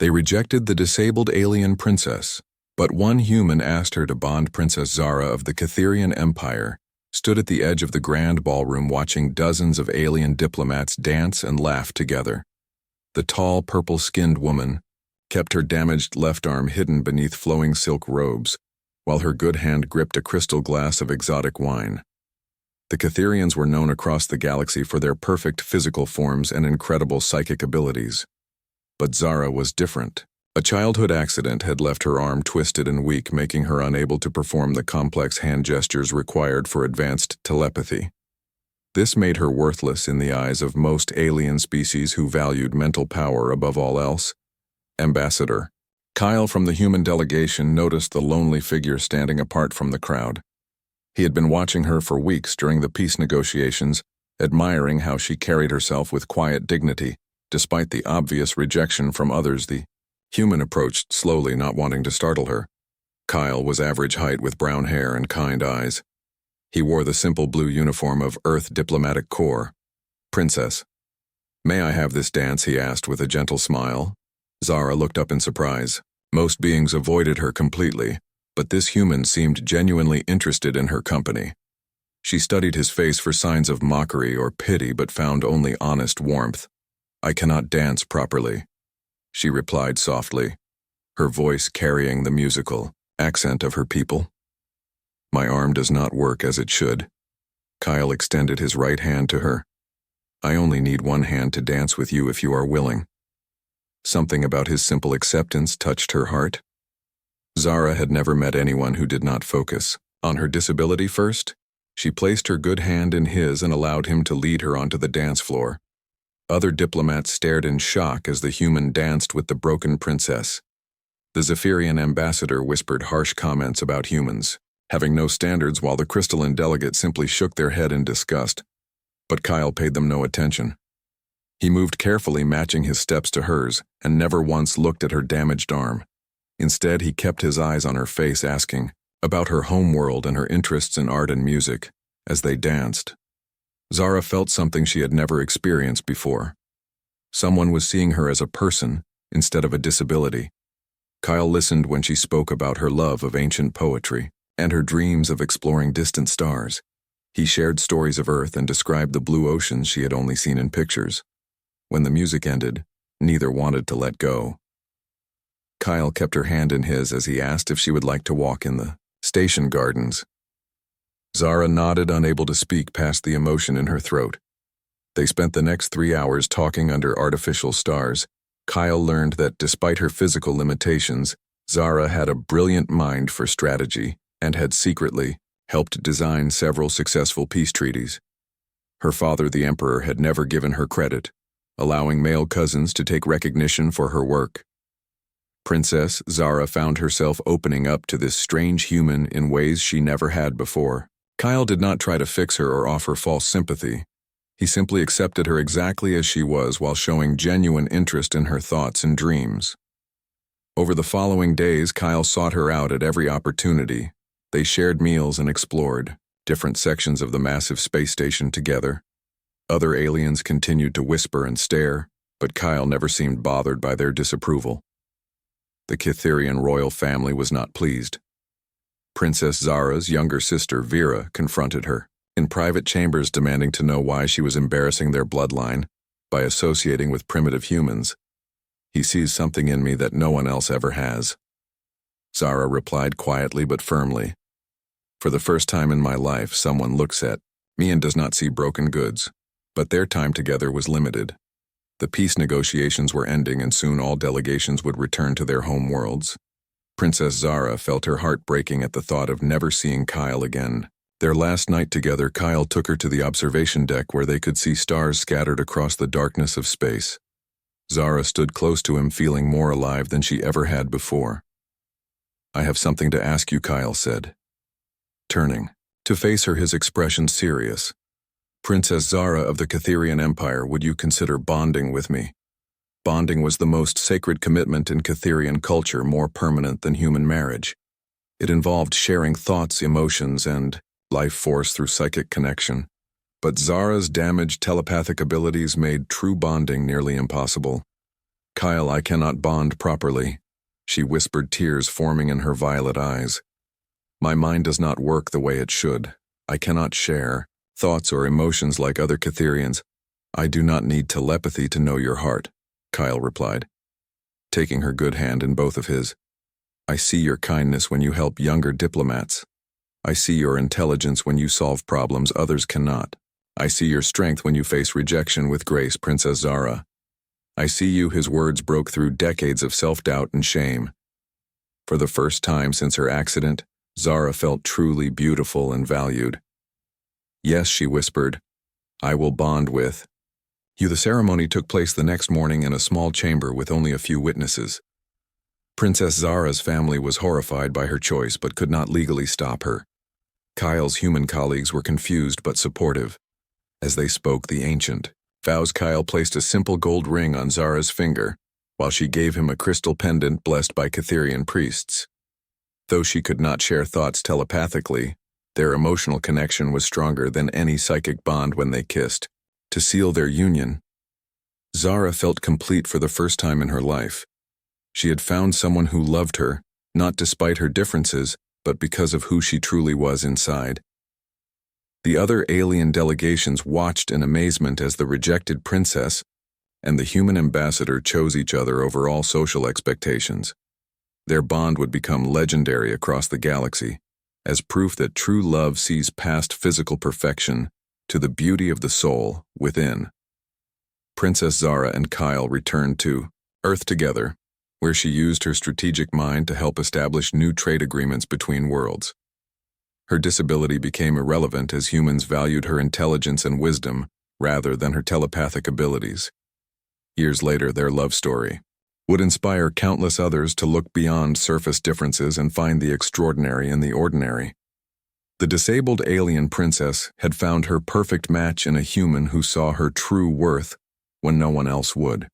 They rejected the disabled alien princess, but one human asked her to bond. Princess Zara of the Catherian Empire stood at the edge of the grand ballroom watching dozens of alien diplomats dance and laugh together. The tall, purple-skinned woman kept her damaged left arm hidden beneath flowing silk robes, while her good hand gripped a crystal glass of exotic wine. The Catherians were known across the galaxy for their perfect physical forms and incredible psychic abilities. But Zara was different. A childhood accident had left her arm twisted and weak, making her unable to perform the complex hand gestures required for advanced telepathy. This made her worthless in the eyes of most alien species who valued mental power above all else. Ambassador Kyle from the human delegation noticed the lonely figure standing apart from the crowd. He had been watching her for weeks during the peace negotiations, admiring how she carried herself with quiet dignity, despite the obvious rejection from others. The human approached slowly, not wanting to startle her. Kyle was average height with brown hair and kind eyes. He wore the simple blue uniform of Earth Diplomatic Corps. Princess, may I have this dance? He asked with a gentle smile. Zara looked up in surprise. Most beings avoided her completely, but this human seemed genuinely interested in her company. She studied his face for signs of mockery or pity, but found only honest warmth. I cannot dance properly, she replied softly, her voice carrying the musical accent of her people. My arm does not work as it should. Kyle extended his right hand to her. I only need one hand to dance with you if you are willing. Something about his simple acceptance touched her heart. Zara had never met anyone who did not focus on her disability first. She placed her good hand in his and allowed him to lead her onto the dance floor. Other diplomats stared in shock as the human danced with the broken princess. The Zephyrian ambassador whispered harsh comments about humans having no standards, while the crystalline delegate simply shook their head in disgust. But Kyle paid them no attention. He moved carefully, matching his steps to hers, and never once looked at her damaged arm. Instead, he kept his eyes on her face, asking about her homeworld and her interests in art and music. As they danced, Zara felt something she had never experienced before. Someone was seeing her as a person instead of a disability. Kyle listened when she spoke about her love of ancient poetry and her dreams of exploring distant stars. He shared stories of Earth and described the blue oceans she had only seen in pictures. When the music ended, neither wanted to let go. Kyle kept her hand in his as he asked if she would like to walk in the station gardens. Zara nodded, unable to speak past the emotion in her throat. They spent the next 3 hours talking under artificial stars. Kyle learned that despite her physical limitations, Zara had a brilliant mind for strategy and had secretly helped design several successful peace treaties. Her father, the Emperor, had never given her credit, allowing male cousins to take recognition for her work. Princess Zara found herself opening up to this strange human in ways she never had before. Kyle did not try to fix her or offer false sympathy. He simply accepted her exactly as she was while showing genuine interest in her thoughts and dreams. Over the following days, Kyle sought her out at every opportunity. They shared meals and explored different sections of the massive space station together. Other aliens continued to whisper and stare, but Kyle never seemed bothered by their disapproval. The Catherian royal family was not pleased. Princess Zara's younger sister, Vera, confronted her in private chambers, demanding to know why she was embarrassing their bloodline by associating with primitive humans. He sees something in me that no one else ever has, Zara replied quietly but firmly. For the first time in my life, someone looks at me and does not see broken goods. But their time together was limited. The peace negotiations were ending, and soon all delegations would return to their home worlds. Princess Zara felt her heart breaking at the thought of never seeing Kyle again. Their last night together, Kyle took her to the observation deck where they could see stars scattered across the darkness of space. Zara stood close to him, feeling more alive than she ever had before. I have something to ask you, Kyle said. Turning to face her, his expression serious. Princess Zara of the Catherian Empire, would you consider bonding with me? Bonding was the most sacred commitment in Catherian culture, more permanent than human marriage. It involved sharing thoughts, emotions, and life force through psychic connection. But Zara's damaged telepathic abilities made true bonding nearly impossible. Kyle, I cannot bond properly, she whispered, tears forming in her violet eyes. My mind does not work the way it should. I cannot share thoughts or emotions like other Catherians. I do not need telepathy to know your heart, Kyle replied, taking her good hand in both of his. I see your kindness when you help younger diplomats. I see your intelligence when you solve problems others cannot. I see your strength when you face rejection with grace, Princess Zara. I see you. His words broke through decades of self-doubt and shame. For the first time since her accident, Zara felt truly beautiful and valued. Yes, she whispered, I will bond with you. The ceremony took place the next morning in a small chamber with only a few witnesses. Princess Zara's family was horrified by her choice but could not legally stop her. Kyle's human colleagues were confused but supportive. As they spoke the ancient vows, Kyle placed a simple gold ring on Zara's finger, while she gave him a crystal pendant blessed by Catherian priests. Though she could not share thoughts telepathically, their emotional connection was stronger than any psychic bond when they kissed. To seal their union, Zara felt complete for the first time in her life. She had found someone who loved her, not despite her differences, but because of who she truly was inside. The other alien delegations watched in amazement as the rejected princess and the human ambassador chose each other over all social expectations. Their bond would become legendary across the galaxy, as proof that true love sees past physical perfection to the beauty of the soul within. Princess Zara and Kyle returned to Earth together, where she used her strategic mind to help establish new trade agreements between worlds. Her disability became irrelevant as humans valued her intelligence and wisdom rather than her telepathic abilities. Years later, their love story would inspire countless others to look beyond surface differences and find the extraordinary in the ordinary. The disabled alien princess had found her perfect match in a human who saw her true worth when no one else would.